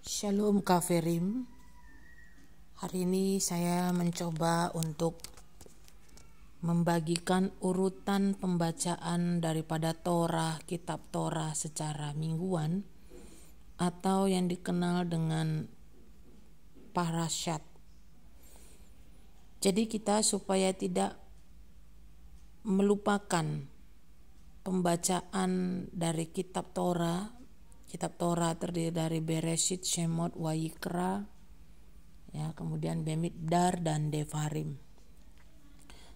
Shalom Kaferim. Hari ini saya mencoba untuk membagikan urutan pembacaan daripada Torah, kitab Torah secara mingguan atau yang dikenal dengan parasyat. Jadi kita supaya tidak melupakan pembacaan dari kitab Torah. Kitab Torah terdiri dari Bereshit, Shemot, Wayikra, ya, kemudian Bemidbar dan Devarim.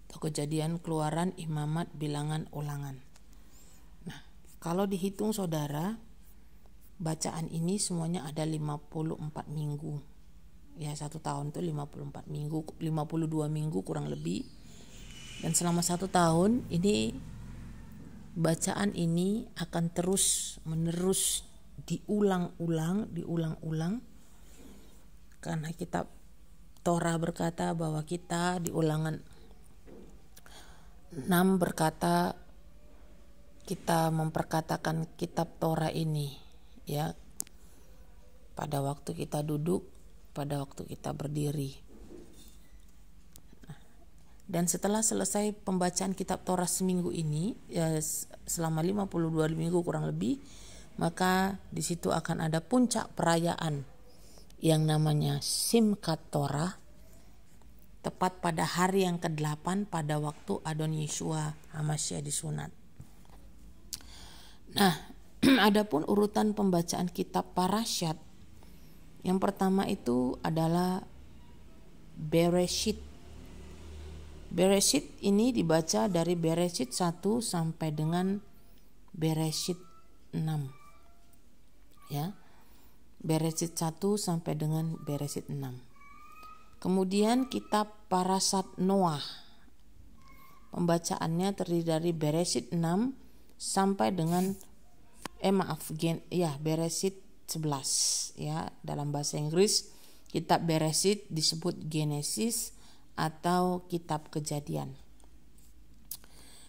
Atau Kejadian, Keluaran, Imamat, Bilangan, Ulangan. Nah, kalau dihitung saudara, bacaan ini semuanya ada 54 minggu. Ya, satu tahun itu 54 minggu, 52 minggu kurang lebih. Dan selama satu tahun ini bacaan ini akan terus menerus diulang-ulang karena kitab Torah berkata bahwa kita di Ulangan 6 berkata kita memperkatakan kitab Torah ini, ya, pada waktu kita duduk, pada waktu kita berdiri. Dan setelah selesai pembacaan kitab Torah seminggu ini, ya, selama 52 minggu kurang lebih, maka di situ akan ada puncak perayaan yang namanya Simchat Torah, tepat pada hari yang ke-8 pada waktu Adon Yeshua HaMashiach disunat. Nah, adapun urutan pembacaan kitab parasyat, yang pertama itu adalah Bereshit. Bereshit ini dibaca dari Bereshit 1 sampai dengan Bereshit 6. Ya. Bereshit 1 sampai dengan Bereshit 6. Kemudian kitab Parashat Noah. Pembacaannya terdiri dari Bereshit 6 sampai dengan Bereshit 11, ya. Dalam bahasa Inggris kitab Bereshit disebut Genesis atau kitab Kejadian.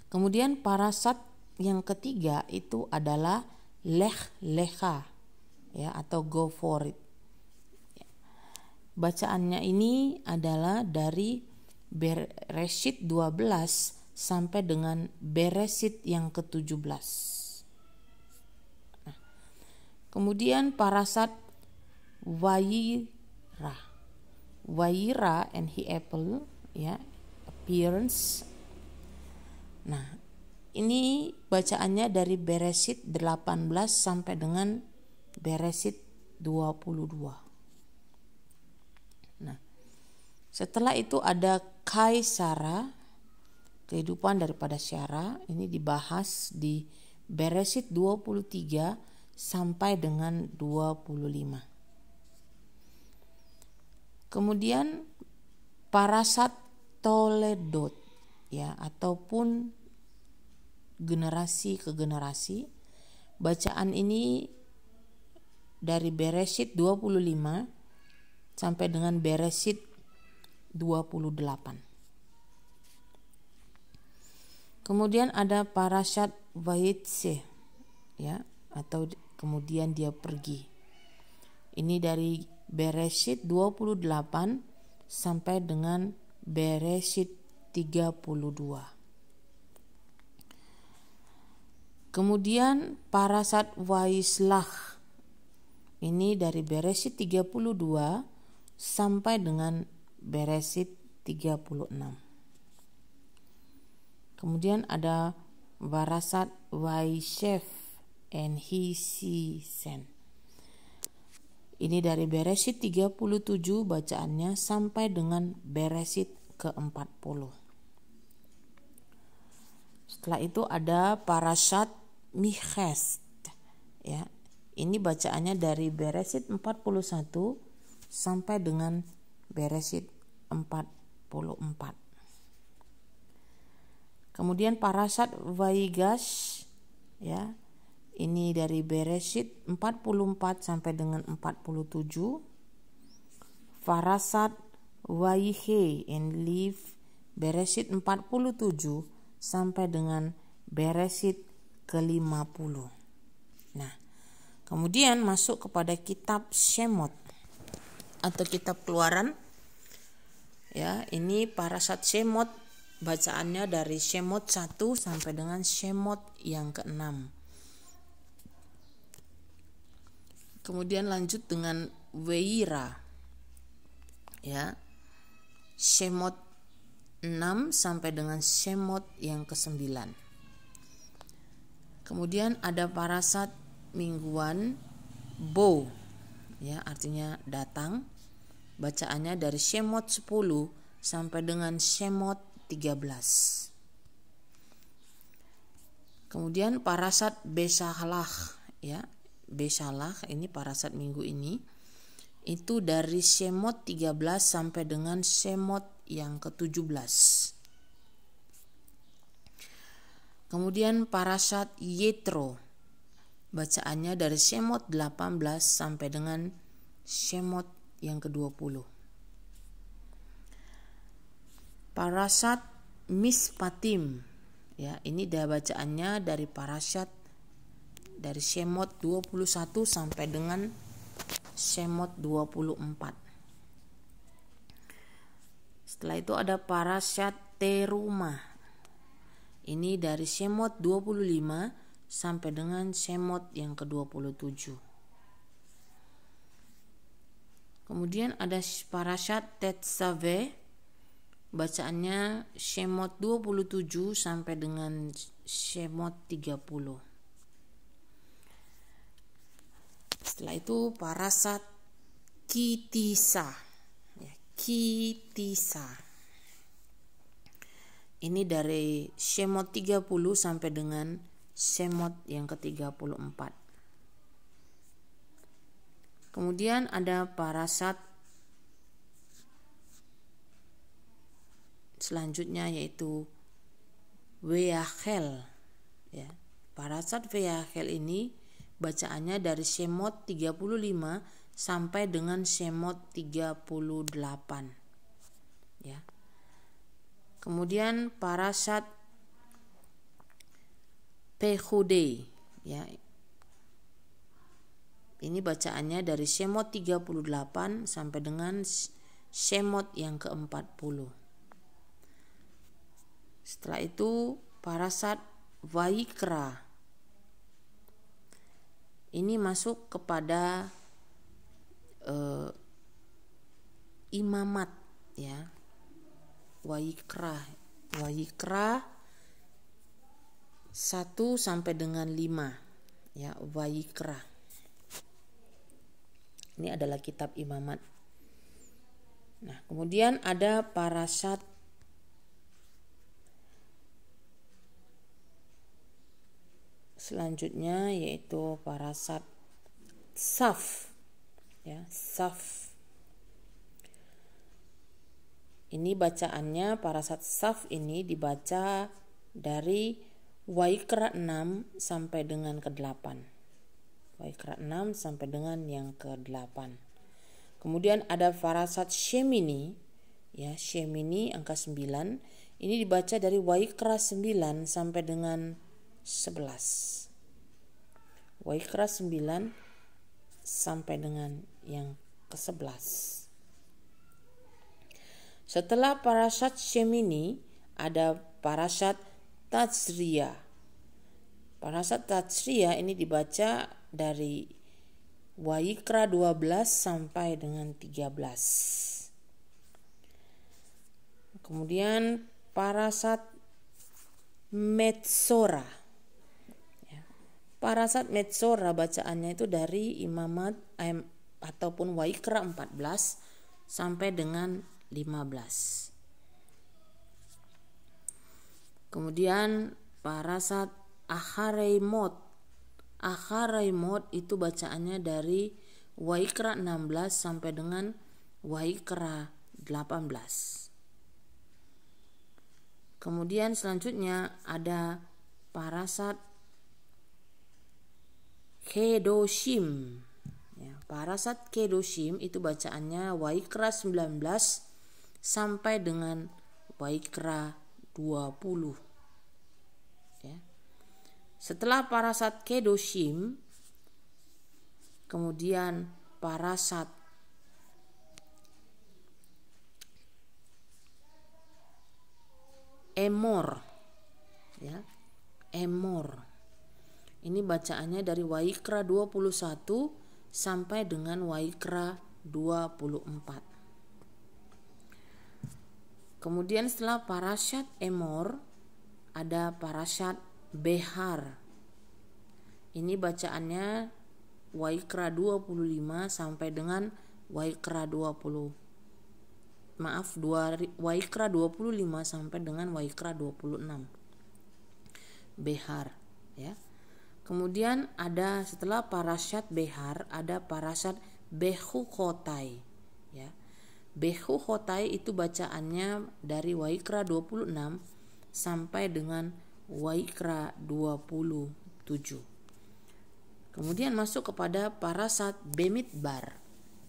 Kemudian parashat yang ketiga itu adalah Lech Lecha, ya, atau Go For It. Bacaannya ini adalah dari Bereshit 12 sampai dengan Bereshit yang ke-17. Nah, kemudian parashat Wayira and he apple, ya, appearance. Nah, ini bacaannya dari Bereshit 18 sampai dengan Bereshit 22. Nah, setelah itu ada Kaisara, kehidupan daripada Syara. Ini dibahas di Bereshit 23 sampai dengan 25. Kemudian parashat Toledot, ya, ataupun generasi ke generasi. Bacaan ini dari Bereshit 25 sampai dengan Bereshit 28. Kemudian ada parashat Vayetse, ya, atau kemudian dia pergi. Ini dari Bereshit 28 sampai dengan Bereshit 32. Kemudian parashat Vayislach, ini dari Bereshit 32 sampai dengan Bereshit 36. Kemudian ada parashat Vayishev and he sent. Ini dari Bereshit 37 bacaannya sampai dengan Bereshit ke-40. Setelah itu ada parashat Miches, ya. Ini bacaannya dari Bereshit 41 sampai dengan Bereshit 44. Kemudian parashat Vayigash, ya. Ini dari Bereshit 44 sampai dengan 47. Parashat Vayihe and Liv, Bereshit 47 sampai dengan Bereshit ke-50. Nah, Kemudian masuk kepada kitab Shemot atau kitab Keluaran. Ya, ini parasat Shemot, bacaannya dari Shemot 1 sampai dengan Shemot yang ke-6. Kemudian lanjut dengan Weira. Ya. Shemot 6 sampai dengan Shemot yang ke-9. Kemudian ada parasat mingguan Bo, ya, artinya datang. Bacaannya dari Shemot 10 sampai dengan Shemot 13. Kemudian parasat Besalah, ya. Besalah ini parasat minggu ini itu dari Shemot 13 sampai dengan Shemot yang ke-17. Kemudian parasat Yetro, bacaannya dari Shemot 18 sampai dengan Shemot yang ke-20. Parasat Mispatim, ya, ini dia bacaannya dari parasat dari Shemot 21 sampai dengan Shemot 24. Setelah itu ada parasat Terumah. Ini dari Shemot 25 sampai dengan Shemot yang ke-27. Kemudian ada parasat Tetzaveh, bacaannya Shemot 27 sampai dengan Shemot 30. Setelah itu parasat Kitisa, ya, Kitisa. Ini dari Shemot 30 sampai dengan Shemot yang ke-34. Kemudian ada parasat selanjutnya yaitu Weachel, ya. Parasat Weachel ini bacaannya dari Shemot 35 sampai dengan Shemot 38. Ya. Kemudian parasat Pehude, ya. Ini bacaannya dari Shemot 38 sampai dengan Shemot yang ke-40. Setelah itu parasat Wayikra. Ini masuk kepada imamat, ya. Wayikra 1 sampai dengan 5, ya, Wayikra. Ini adalah kitab imamat. Nah, kemudian ada parasat selanjutnya yaitu parasat Saf, ya, Saf. Ini bacaannya parasat Saf ini dibaca dari Wayikra 6 sampai dengan ke-8. Wayikra 6 sampai dengan yang ke-8. Kemudian ada parasat Shemini, ya, Shemini angka 9. Ini dibaca dari Wayikra 9 sampai dengan 11. Wayikra 9 sampai dengan yang ke-11. Setelah parasat Shemini ada parasat Tatsriya. Parasat Tatsriya ini dibaca dari Wayikra 12 sampai dengan 13. Kemudian parasat Metzora. Ya. Parasat Metzora bacaannya itu dari imamat ataupun Wayikra 14 sampai dengan 15. Kemudian parasat Achareimot. Achareimot itu bacaannya dari Wayikra 16 sampai dengan Wayikra 18. Kemudian selanjutnya ada parasat Kedoshim. Ya, parasat Kedoshim itu bacaannya Wayikra 19 sampai dengan Wayikra 20. Ya. Setelah parasat Kedoshim kemudian parasat Emor, ya, Emor. Ini bacaannya dari Wayikra 21 sampai dengan Wayikra 24. Kemudian setelah parasat Emor ada parasat Behar. Ini bacaannya Wayikra 25 sampai dengan Wayikra 25 sampai dengan Wayikra 26. Behar, ya. Kemudian ada setelah parasat Behar ada parasat Behukotai, ya. Behukotai itu bacaannya dari Wayikra 26 sampai dengan Wayikra 27. Kemudian masuk kepada parasat Bamidbar,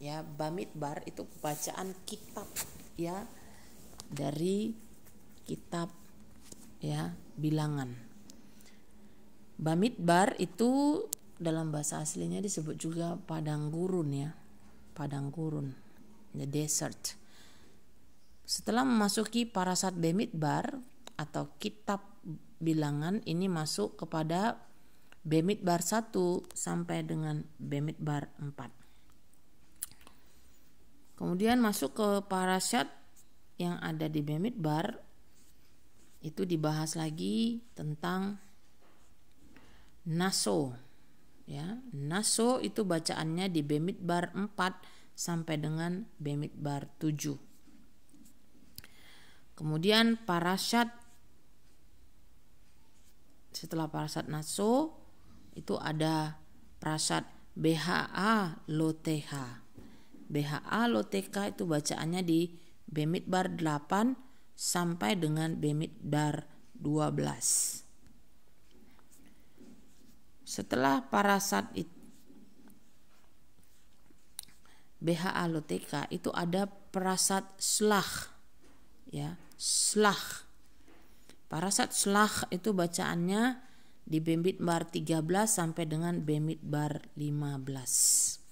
ya. Bamidbar itu bacaan kitab, ya, dari kitab, ya, bilangan. Bamidbar itu dalam bahasa aslinya disebut juga padang gurun, ya, padang gurun, the desert. Setelah memasuki parasat Bamidbar atau kitab bilangan, ini masuk kepada Bamidbar 1 sampai dengan Bamidbar 4. Kemudian masuk ke parasat yang ada di Bamidbar, itu dibahas lagi tentang Naso, ya. Naso itu bacaannya di Bamidbar 4 sampai dengan Bamidbar 7. Kemudian parasat setelah parasat Naso itu ada parasat BHA Loteha. BHA Loteha itu bacaannya di Bamidbar 8 sampai dengan Bamidbar 12. Setelah parasat BHA Loteha itu ada parasat Slah, ya, Slah. Parasat Slah itu bacaannya di Bamidbar 13 sampai dengan Bamidbar 15.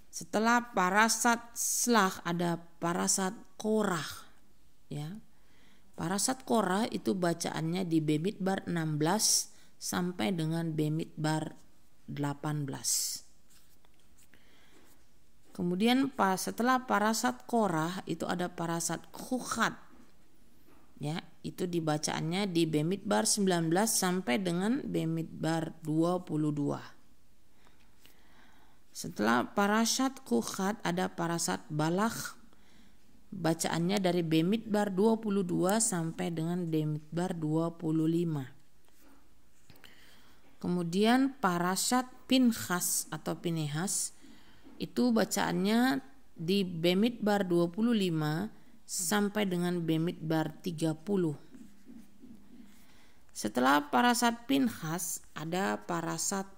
Setelah parasat Slah ada parasat Korah, ya. Parasat Korah itu bacaannya di Bamidbar 16 sampai dengan Bamidbar 18. Kemudian setelah parasat Korah itu ada parasat Khukat, ya, itu dibacaannya di Bamidbar 19 sampai dengan Bamidbar 22. Setelah parasat Khukat ada parasat Balakh, bacaannya dari Bamidbar 22 sampai dengan Bamidbar 25. Kemudian parasat Pinhas atau Pinehas itu bacaannya di Bamidbar 25 sampai dengan Bamidbar 30. Setelah parasat Pinhas ada parasat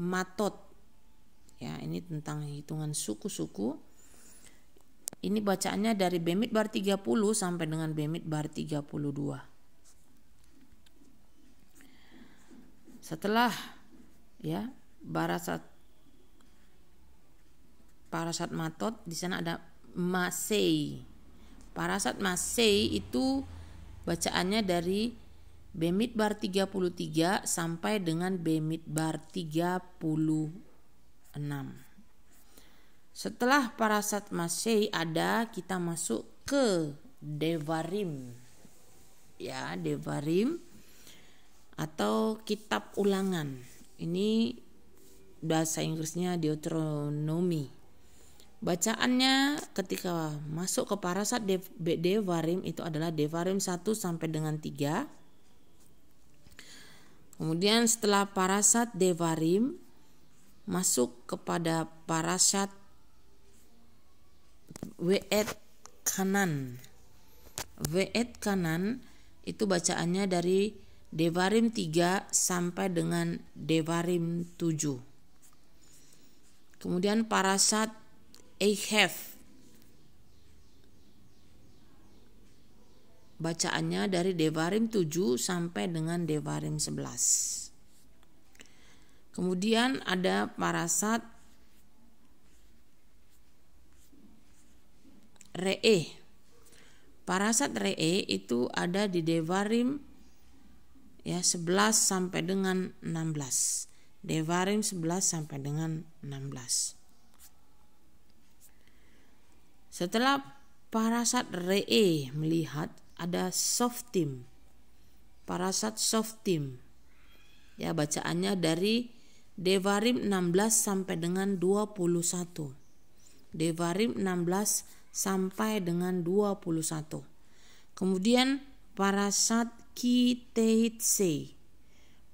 Matot, ya, ini tentang hitungan suku-suku. Ini bacaannya dari Bamidbar 30 sampai dengan Bamidbar 32. Setelah, ya, parasat Matot, di sana ada Masei. Parasat Masei itu bacaannya dari Bamidbar 33 sampai dengan Bamidbar 36. Setelah parasat Masei kita masuk ke Devarim, ya, Devarim atau kitab ulangan. Ini bahasa Inggrisnya Deuteronomy. Bacaannya ketika masuk ke parasat Devarim itu adalah Devarim 1 sampai dengan 3. Kemudian setelah parasat Devarim masuk kepada parasat We'et Kanan. We'et Kanan itu bacaannya dari Devarim 3 sampai dengan Devarim 7. Kemudian parasat Ehef, bacaannya dari Devarim 7 sampai dengan Devarim 11. Kemudian ada parasat Re'eh. Parasat Re'eh itu ada di Devarim ya 11 sampai dengan 16. Devarim 11 sampai dengan 16. Setelah parasat Re'eh melihat ada Softim. Parasat Softim. Ya, bacaannya dari Devarim 16 sampai dengan 21. Devarim 16 sampai dengan 21. Kemudian parasat Ki-Teitse.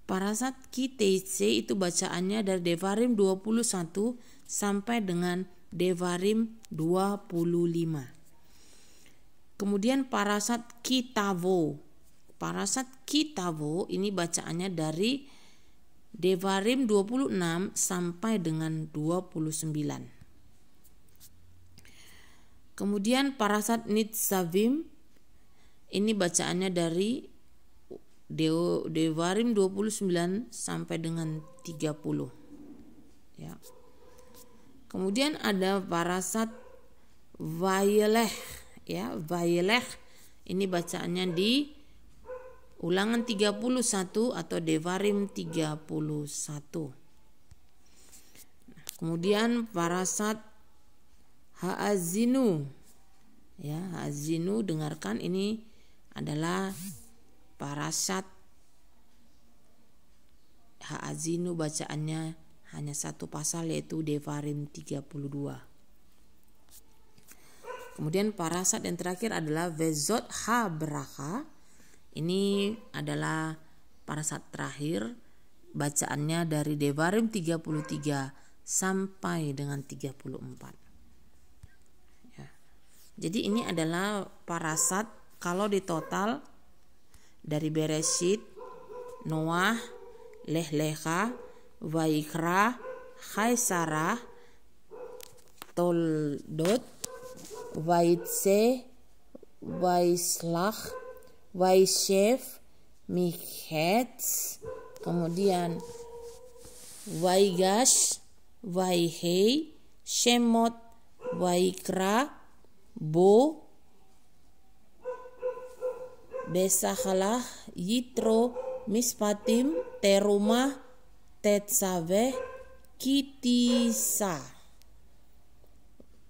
Parasat Ki-Teitse itu bacaannya dari Devarim 21 sampai dengan Devarim 25. Kemudian parasat Kitavo. Parasat Kitavo ini bacaannya dari Devarim 26 sampai dengan 29. Kemudian parasat Nitzavim ini bacaannya dari Devarim 29 sampai dengan 30. Ya. Kemudian ada parasat Vayelech. Ya, Vayelech ini bacaannya di Ulangan 31 atau Devarim 31. Kemudian parasat Ha'azinu. Ya, Ha'azinu, dengarkan, ini adalah parasat Ha'azinu, bacaannya hanya satu pasal yaitu Devarim 32. Kemudian parasat yang terakhir adalah Vezot Ha-Beraka. Ini adalah parasat terakhir, bacaannya dari Devarim 33 sampai dengan 34. Jadi ini adalah parasat kalau di total dari Bereshit, Noah, Lech Lecha, Vayikra, Chaisarah, Toldot, Vayitse, Vayislach, Vayishef, Mikhetz, kemudian Vayigash, Vayihei, Shemot, Vayikra, Bo, Besakhalah, Yitro, Mispatim, Terumah, Tetzaveh, Kitisa,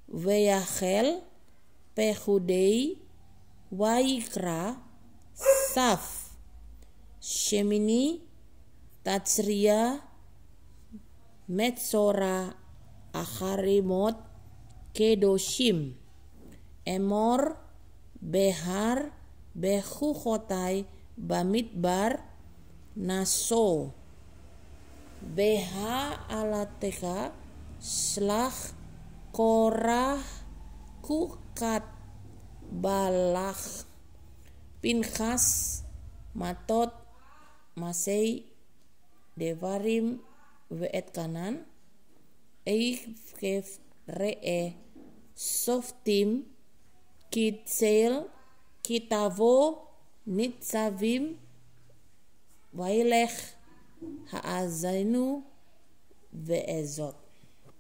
Veyachel, Pehudei, Vayikra, Saf, Shemini, Tatsria, Metzora, Acharimot, Kedoshim, Emor, Behar, Bechuchotai, Bamidbar, Naso, Beha Alateka, Slach, Korah, Kukat, Balach, Pinchas, Matot, Masei, Devarim, Ve'et Kanan, Eikef, Re'eh, Softim, Kitzel, Kitavo, Nitzavim, Vailech, Ha'azinu, Ve'ezot.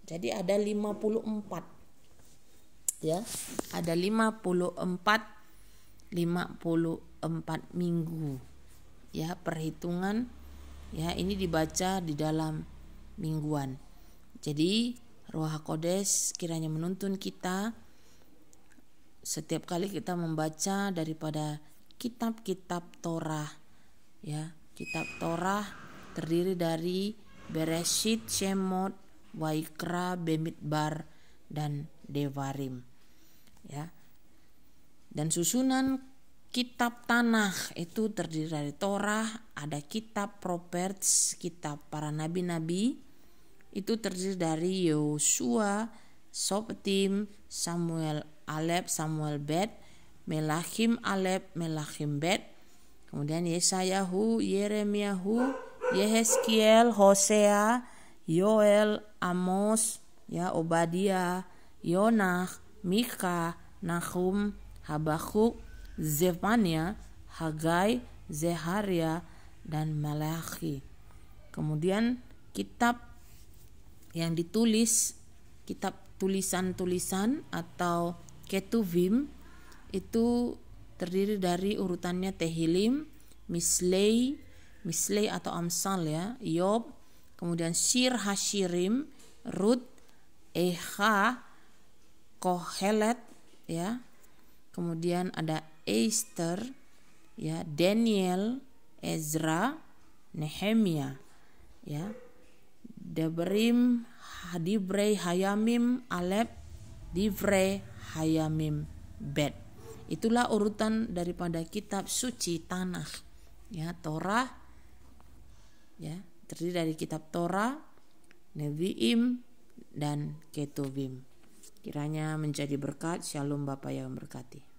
Jadi ada 54. Ya, ada 54 minggu. Ya, perhitungan ya ini dibaca di dalam mingguan. Jadi Ruach HaKodes kiranya menuntun kita setiap kali kita membaca daripada kitab-kitab Torah. Ya, kitab Torah terdiri dari Bereshit, Shemot, Vayikra, Bamidbar, dan Devarim. Ya. Dan susunan kitab Tanakh itu terdiri dari Torah, ada kitab Prophets, kitab para nabi-nabi, itu terdiri dari Yosua, Softim, Samuel Alep, Samuel Bet, Melachim Alep, Melachim Bet, kemudian Yesayahu, Yeremiahu, Yehezkiel, Hosea, Yoel, Amos, ya, Obadiah, Yonah, Mika, Nahum, Habakuk, Zefania, Hagai, Zeharia, dan Malachi. Kemudian kitab yang ditulis, kitab tulisan-tulisan atau Ketuvim itu terdiri dari urutannya Tehillim, Mislei atau Amsal ya, Yob, kemudian Shir Hashirim, Rut, Echa, Kohelet ya. Kemudian ada Esther ya, Daniel, Ezra, Nehemia ya. Devarim, Divrei Hayamim, Alep, Divrei Hayamim, Bet. Itulah urutan daripada kitab suci Tanakh ya, Torah ya, terdiri dari kitab Torah, Nevi'im dan Ketuvim. Kiranya menjadi berkat. Shalom Bapak yang memberkati.